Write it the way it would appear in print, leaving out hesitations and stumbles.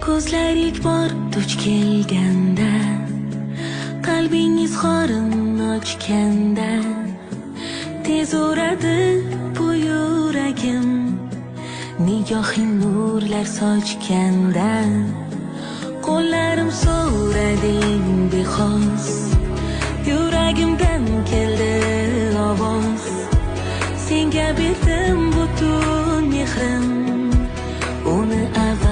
Ko'zlaring bor duch kelganda, qalbingiz xorin ochganda, tez uradi bu yuragim, nigohing nurlar sochganda. Qo'llarim so'rading bexos, yuragimdan keldi ovoz. Senga berdim butun mehrim, uni avval